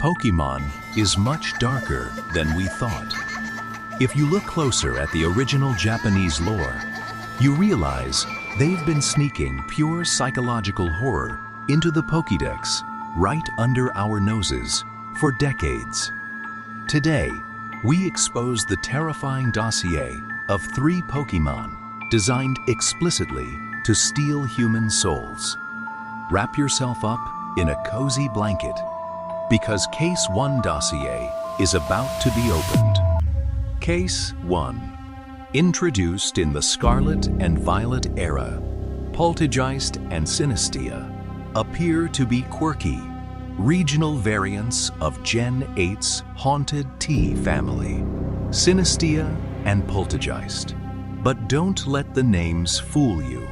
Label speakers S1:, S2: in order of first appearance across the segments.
S1: Pokémon is much darker than we thought. If you look closer at the original Japanese lore, you realize they've been sneaking pure psychological horror into the Pokédex right under our noses for decades. Today, we expose the terrifying dossier of 3 Pokémon designed explicitly to steal human souls. Wrap yourself up in a cozy blanket, because Case 1 dossier is about to be opened. Case 1. Introduced in the Scarlet and Violet era, Poltchageist and Sinistcha appear to be quirky, regional variants of Gen 8's haunted T family, Sinistcha and Poltchageist. But don't let the names fool you.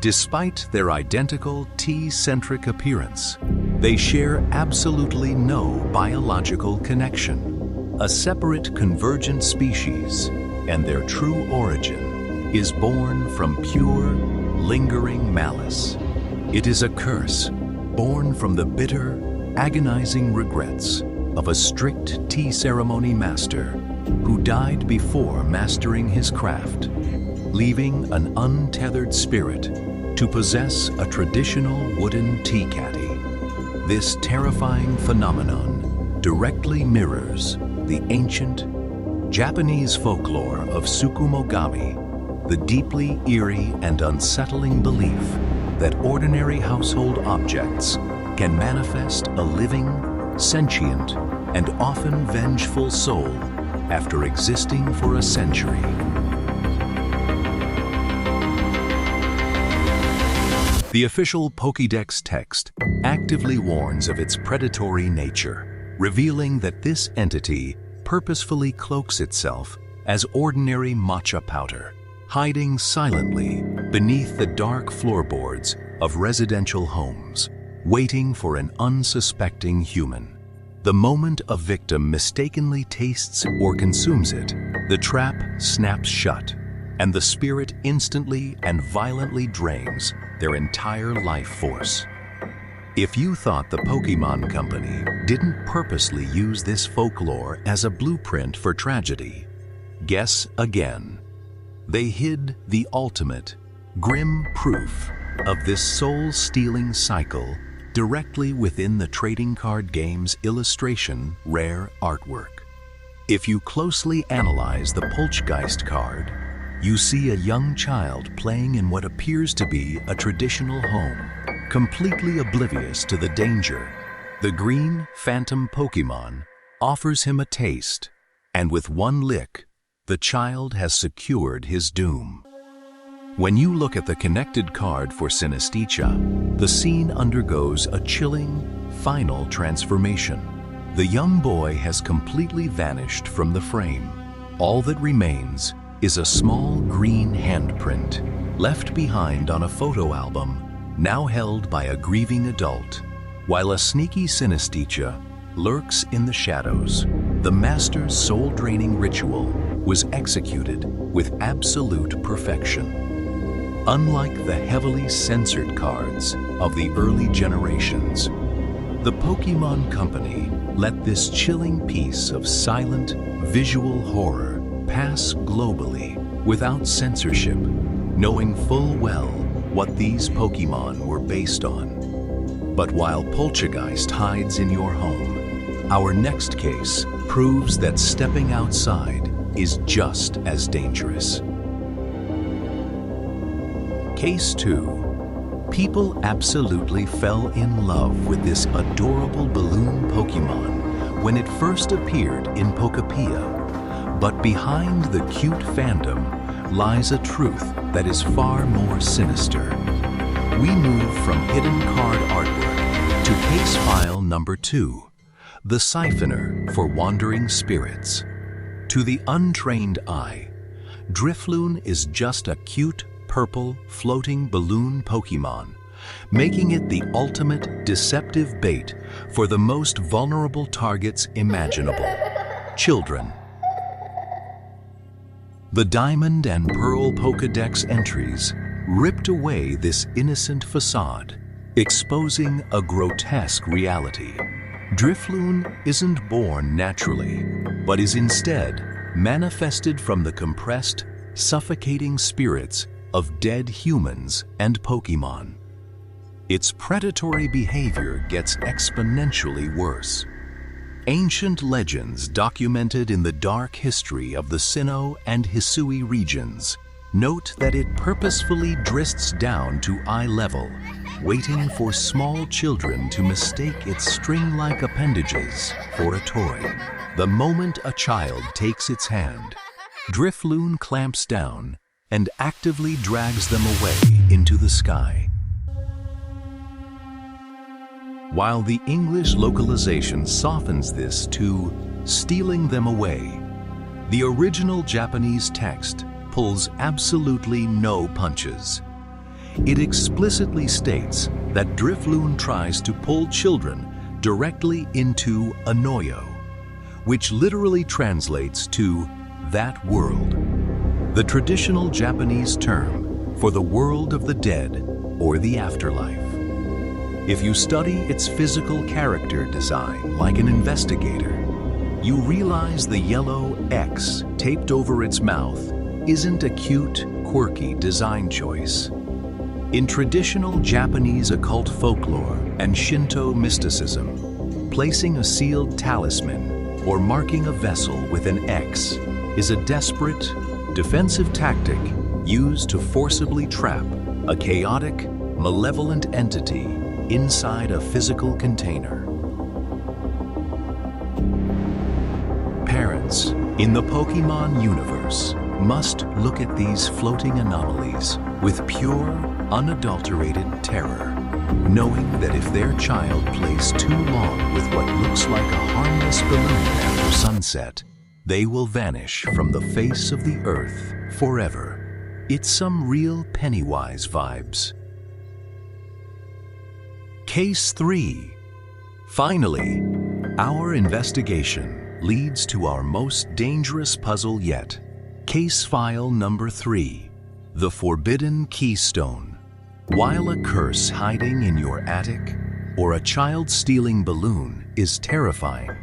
S1: Despite their identical T-centric appearance, they share absolutely no biological connection. A separate convergent species, and their true origin is born from pure, lingering malice. It is a curse born from the bitter, agonizing regrets of a strict tea ceremony master who died before mastering his craft, leaving an untethered spirit to possess a traditional wooden tea caddy. This terrifying phenomenon directly mirrors the ancient Japanese folklore of Tsukumogami, the deeply eerie and unsettling belief that ordinary household objects can manifest a living, sentient, and often vengeful soul after existing for a century. The official Pokédex text actively warns of its predatory nature, revealing that this entity purposefully cloaks itself as ordinary matcha powder, hiding silently beneath the dark floorboards of residential homes, waiting for an unsuspecting human. The moment a victim mistakenly tastes or consumes it, the trap snaps shut, and the spirit instantly and violently drains their entire life force. If you thought the Pokémon Company didn't purposely use this folklore as a blueprint for tragedy, guess again. They hid the ultimate, grim proof of this soul-stealing cycle directly within the trading card game's illustration rare artwork. If you closely analyze the Poltchageist card, you see a young child playing in what appears to be a traditional home, completely oblivious to the danger. The green phantom Pokémon offers him a taste, and with one lick, the child has secured his doom. When you look at the connected card for Sinistcha, the scene undergoes a chilling, final transformation. The young boy has completely vanished from the frame. All that remains is a small green handprint left behind on a photo album now held by a grieving adult. While a sneaky Sinistcha lurks in the shadows, the master's soul-draining ritual was executed with absolute perfection. Unlike the heavily censored cards of the early generations, the Pokémon Company let this chilling piece of silent, visual horror pass globally without censorship, knowing full well what these Pokémon were based on. But while Poltchageist hides in your home, our next case proves that stepping outside is just as dangerous. Case 2. People absolutely fell in love with this adorable balloon Pokémon when it first appeared in Pokepedia. But behind the cute fandom lies a truth that is far more sinister. We move from hidden card artwork to case file number 2, the Siphoner for Wandering Spirits. To the untrained eye, Drifloon is just a cute, purple, floating balloon Pokémon, making it the ultimate deceptive bait for the most vulnerable targets imaginable: children. The Diamond and Pearl Pokédex entries ripped away this innocent facade, exposing a grotesque reality. Drifloon isn't born naturally, but is instead manifested from the compressed, suffocating spirits of dead humans and Pokémon. Its predatory behavior gets exponentially worse. Ancient legends documented in the dark history of the Sinnoh and Hisui regions note that it purposefully drifts down to eye level, waiting for small children to mistake its string-like appendages for a toy. The moment a child takes its hand, Drifloon clamps down and actively drags them away into the sky. While the English localization softens this to stealing them away, the original Japanese text pulls absolutely no punches. It explicitly states that Drifloon tries to pull children directly into Anoyo, which literally translates to that world, the traditional Japanese term for the world of the dead or the afterlife. If you study its physical character design like an investigator, you realize the yellow X taped over its mouth isn't a cute, quirky design choice. In traditional Japanese occult folklore and Shinto mysticism, placing a sealed talisman or marking a vessel with an X is a desperate, defensive tactic used to forcibly trap a chaotic, malevolent entity inside a physical container. Parents in the Pokémon universe must look at these floating anomalies with pure, unadulterated terror, knowing that if their child plays too long with what looks like a harmless balloon after sunset, they will vanish from the face of the earth forever. It's some real Pennywise vibes. Case 3. Finally, our investigation leads to our most dangerous puzzle yet. Case file number 3. The Forbidden Keystone. While a curse hiding in your attic or a child-stealing balloon is terrifying,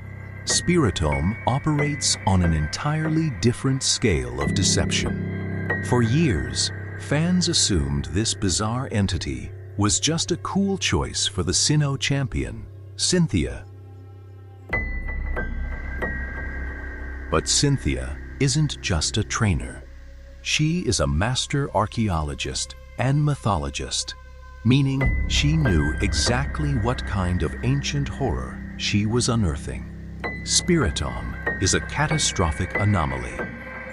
S1: Spiritomb operates on an entirely different scale of deception. For years, fans assumed this bizarre entity was just a cool choice for the Sinnoh champion, Cynthia. But Cynthia isn't just a trainer. She is a master archaeologist and mythologist, meaning she knew exactly what kind of ancient horror she was unearthing. Spiritomb is a catastrophic anomaly,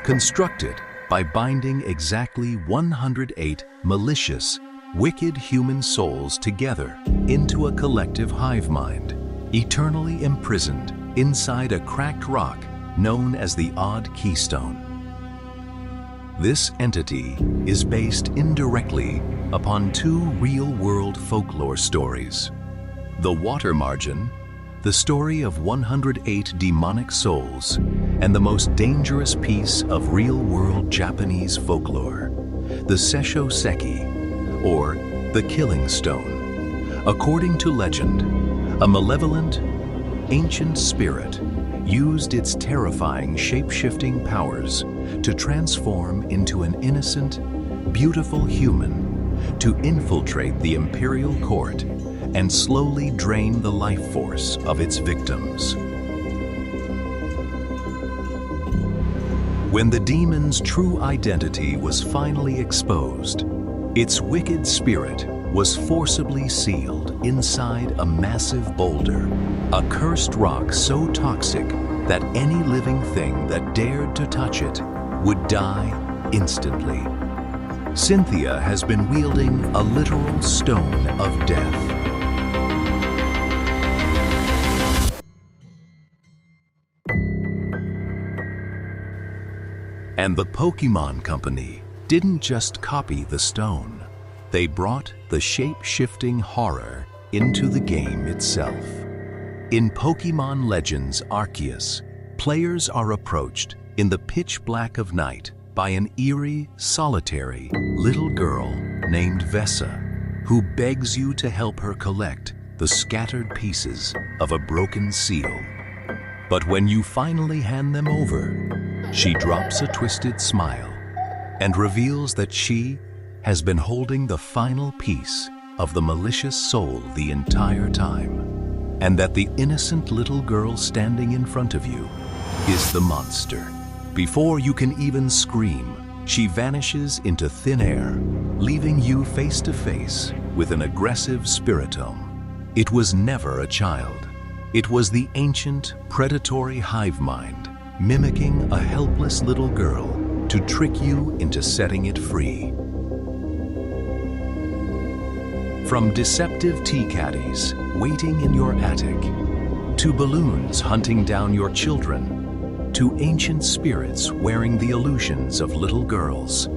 S1: constructed by binding exactly 108 malicious, wicked human souls together into a collective hive mind, eternally imprisoned inside a cracked rock known as the Odd Keystone. This entity is based indirectly upon two real-world folklore stories. The Water Margin, the story of 108 demonic souls, and the most dangerous piece of real-world Japanese folklore, the Seisho Seki, or the Killing Stone. According to legend, a malevolent, ancient spirit used its terrifying shape-shifting powers to transform into an innocent, beautiful human to infiltrate the imperial court and slowly drain the life force of its victims. When the demon's true identity was finally exposed, its wicked spirit was forcibly sealed inside a massive boulder, a cursed rock so toxic that any living thing that dared to touch it would die instantly. Cynthia has been wielding a literal stone of death. And the Pokémon Company didn't just copy the stone. They brought the shape-shifting horror into the game itself. In Pokémon Legends Arceus, players are approached in the pitch black of night by an eerie, solitary little girl named Vesa, who begs you to help her collect the scattered pieces of a broken seal. But when you finally hand them over, she drops a twisted smile and reveals that she has been holding the final piece of the malicious soul the entire time, and that the innocent little girl standing in front of you is the monster. Before you can even scream, she vanishes into thin air, leaving you face to face with an aggressive Spiritomb. It was never a child. It was the ancient, predatory hive mind, mimicking a helpless little girl to trick you into setting it free. From deceptive tea caddies waiting in your attic, to balloons hunting down your children, to ancient spirits wearing the illusions of little girls,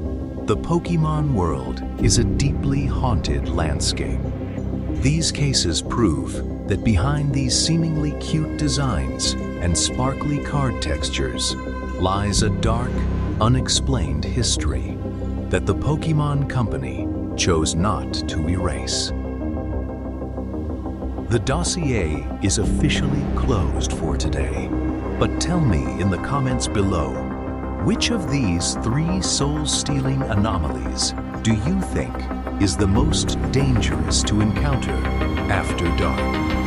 S1: the Pokémon world is a deeply haunted landscape. These cases prove that behind these seemingly cute designs and sparkly card textures lies a dark, unexplained history that the Pokémon Company chose not to erase. The dossier is officially closed for today, but tell me in the comments below, which of these 3 soul-stealing anomalies do you think is the most dangerous to encounter after dark?